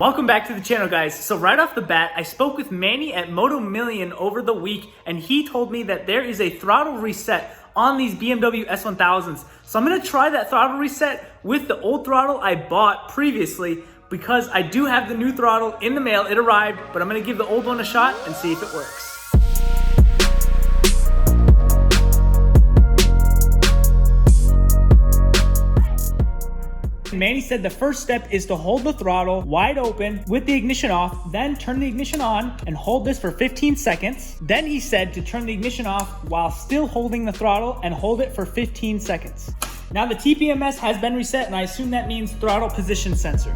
Welcome back to the channel, guys. So right off the bat, I spoke with Manny at Moto Million over the week, and he told me that there is a throttle reset on these BMW S1000s. So I'm gonna try that throttle reset with the old throttle I bought previously because I do have the new throttle in the mail. It arrived, but I'm gonna give the old one a shot and see if it works. Manny said the first step is to hold the throttle wide open with the ignition off, then turn the ignition on and hold this for 15 seconds. Then he said to turn the ignition off while still holding the throttle and hold it for 15 seconds. Now the TPMS has been reset, and I assume that means throttle position sensor.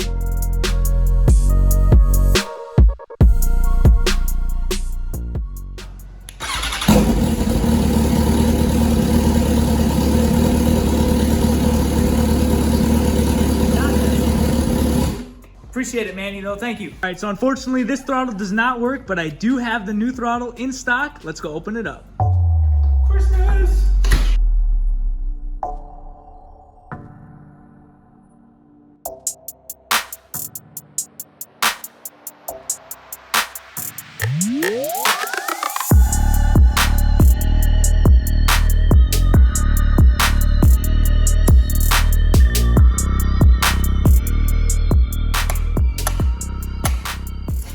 Appreciate it, Manny, though. Thank you. All right, so unfortunately, this throttle does not work, but I do have the new throttle in stock. Let's go open it up. Christmas!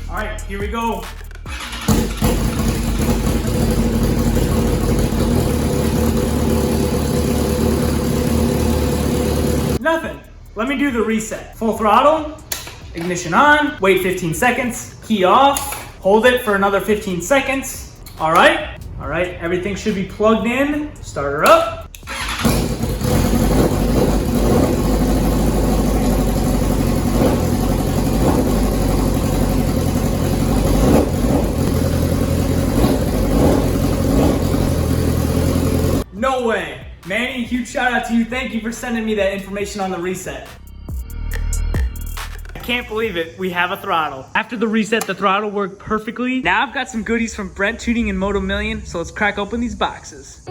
All right, here we go. Nothing. Let me do the reset. Full throttle, ignition on, wait 15 seconds, key off, hold it for another 15 seconds. All right, everything should be plugged in. Start her up. No way. Manny, huge shout out to you. Thank you for sending me that information on the reset. I can't believe it. We have a throttle. After the reset, the throttle worked perfectly. Now I've got some goodies from Brent Tuning and Moto Million, so let's crack open these boxes.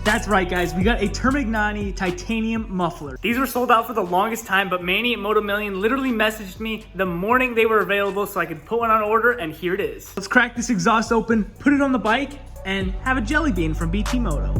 That's right, guys, we got a Termignoni titanium muffler. These were sold out for the longest time, but Manny at Moto Million literally messaged me the morning they were available so I could put one on order, and here it is. Let's crack this exhaust open, put it on the bike, and have a jelly bean from BT Moto.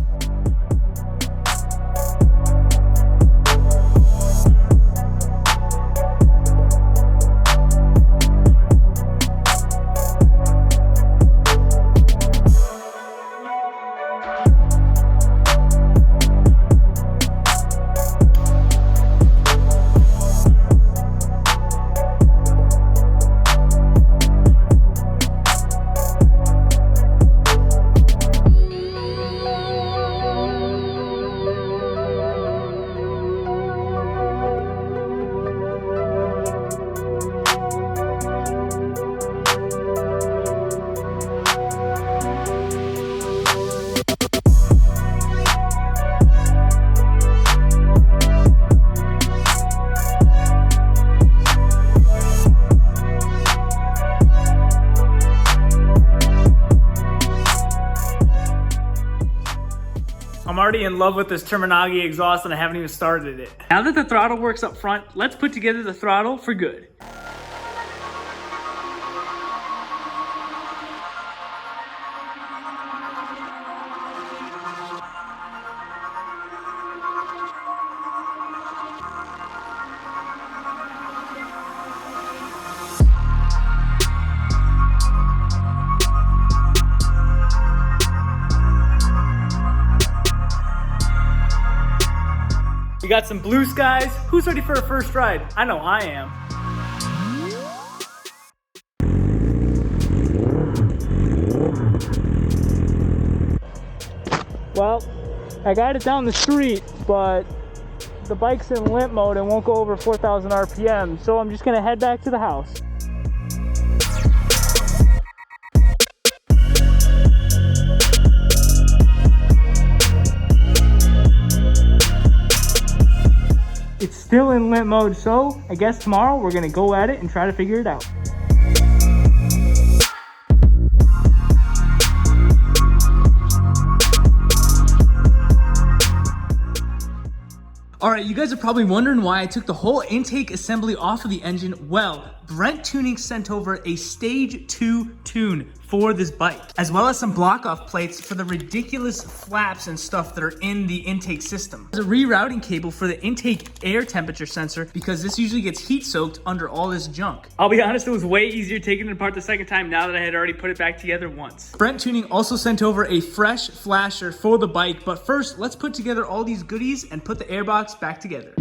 I'm already in love with this Termignoni exhaust and I haven't even started it. Now that the throttle works up front, let's put together the throttle for good. We got some blue skies. Who's ready for a first ride? I know I am. Well, I got it down the street, but the bike's in limp mode and won't go over 4,000 RPM, so I'm just gonna head back to the house. still in limp mode, so I guess tomorrow we're gonna go at it and try to figure it out. All right, you guys are probably wondering why I took the whole intake assembly off of the engine. Well, Brent Tuning sent over a stage 2 tune for this bike, as well as some block off plates for the ridiculous flaps and stuff that are in the intake system. There's a rerouting cable for the intake air temperature sensor because this usually gets heat soaked under all this junk. I'll be honest, it was way easier taking it apart the second time now that I had already put it back together once. Brent Tuning also sent over a fresh flasher for the bike, but first let's put together all these goodies and put the airbox back together.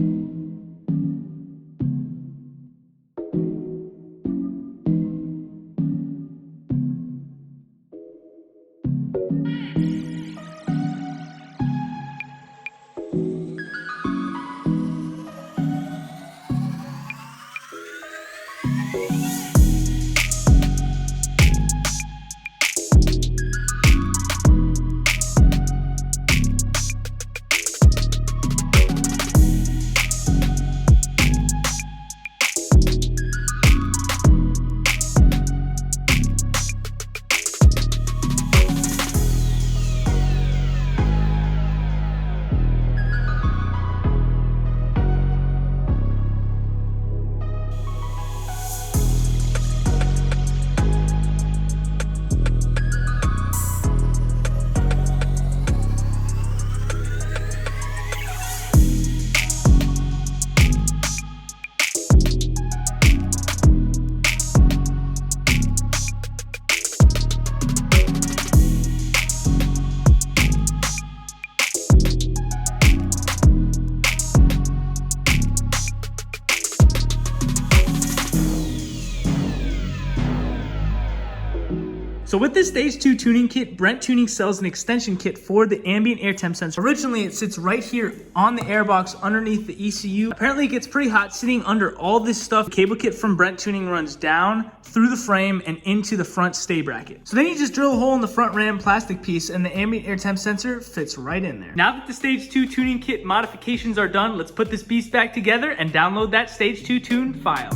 So with this stage 2 tuning kit, Brent Tuning sells an extension kit for the ambient air temp sensor. Originally, it sits right here on the airbox underneath the ECU. Apparently, it gets pretty hot sitting under all this stuff. The cable kit from Brent Tuning runs down through the frame and into the front stay bracket. So then you just drill a hole in the front ram plastic piece and the ambient air temp sensor fits right in there. Now that the stage 2 tuning kit modifications are done, let's put this beast back together and download that stage 2 tune file.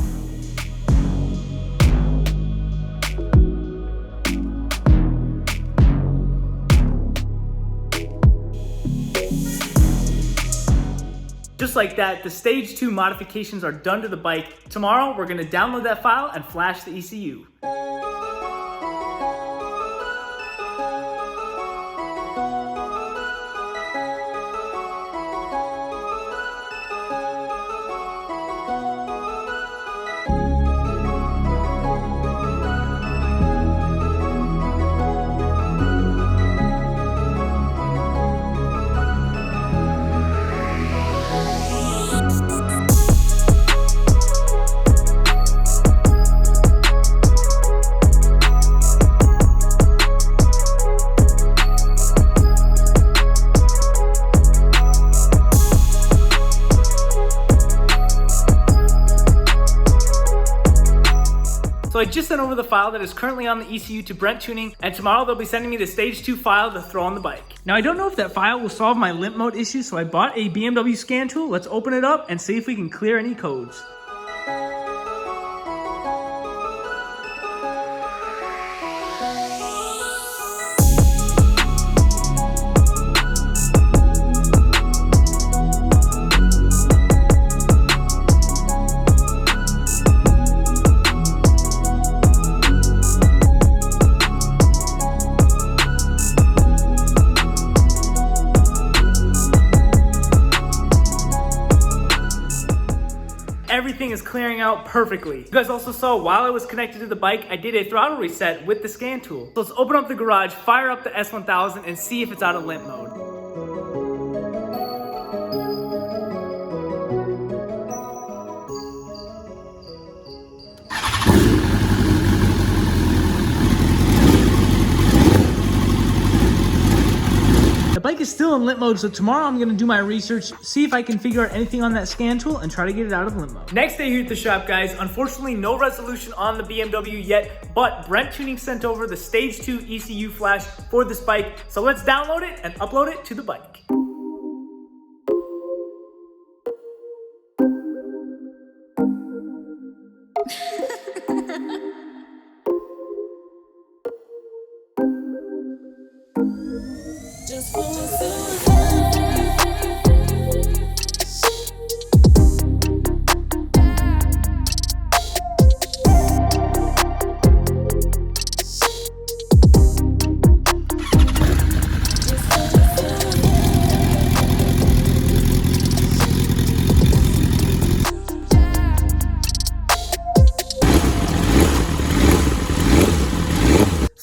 Just like that, the stage 2 modifications are done to the bike. Tomorrow, we're gonna download that file and flash the ECU. So I just sent over the file that is currently on the ECU to Brent Tuning, and tomorrow they'll be sending me the stage 2 file to throw on the bike. Now I don't know if that file will solve my limp mode issue, so I bought a BMW scan tool. Let's open it up and see if we can clear any codes. Everything is clearing out perfectly. You guys also saw while I was connected to the bike, I did a throttle reset with the scan tool. So let's open up the garage, fire up the S1000 and see if it's out of limp mode. The bike is still in limp mode, so tomorrow I'm gonna do my research, see if I can figure out anything on that scan tool and try to get it out of limp mode. Next day here at the shop, guys, unfortunately no resolution on the BMW yet, but Brent Tuning sent over the stage 2 ECU flash for this bike. So let's download it and upload it to the bike.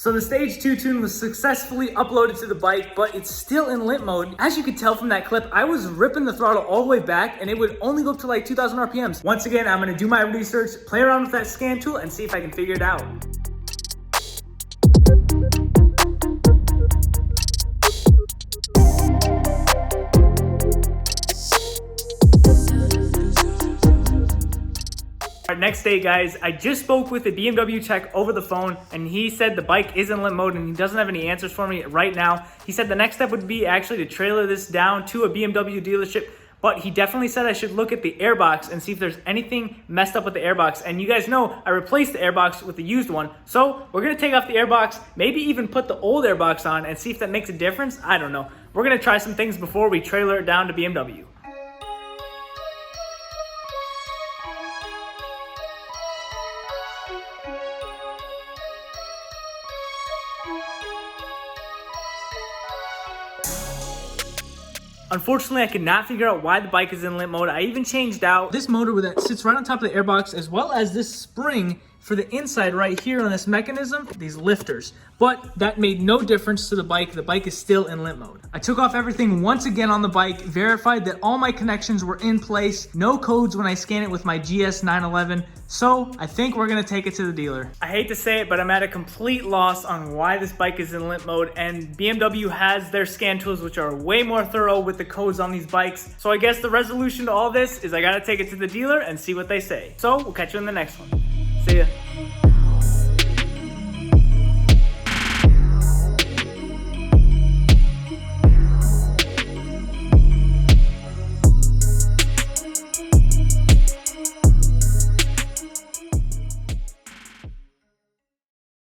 So the stage 2 tune was successfully uploaded to the bike, but it's still in limp mode. As you could tell from that clip, I was ripping the throttle all the way back and it would only go up to like 2,000 RPMs. Once again, I'm gonna do my research, play around with that scan tool and see if I can figure it out. Alright, next day guys, I just spoke with a BMW tech over the phone and he said the bike is in limp mode and he doesn't have any answers for me right now. He said the next step would be actually to trailer this down to a BMW dealership, but he definitely said I should look at the airbox and see if there's anything messed up with the airbox. And you guys know I replaced the airbox with the used one, so we're gonna take off the airbox, maybe even put the old airbox on and see if that makes a difference. I don't know. We're gonna try some things before we trailer it down to BMW. Unfortunately, I could not figure out why the bike is in limp mode. I even changed out this motor that sits right on top of the airbox, as well as this spring for the inside right here on this mechanism, these lifters. But that made no difference to the bike. The bike is still in limp mode. I took off everything once again on the bike, verified that all my connections were in place, no codes when I scan it with my GS911. So I think we're gonna take it to the dealer. I hate to say it, but I'm at a complete loss on why this bike is in limp mode, and BMW has their scan tools which are way more thorough with the codes on these bikes. So I guess the resolution to all this is I gotta take it to the dealer and see what they say. So we'll catch you in the next one. See ya.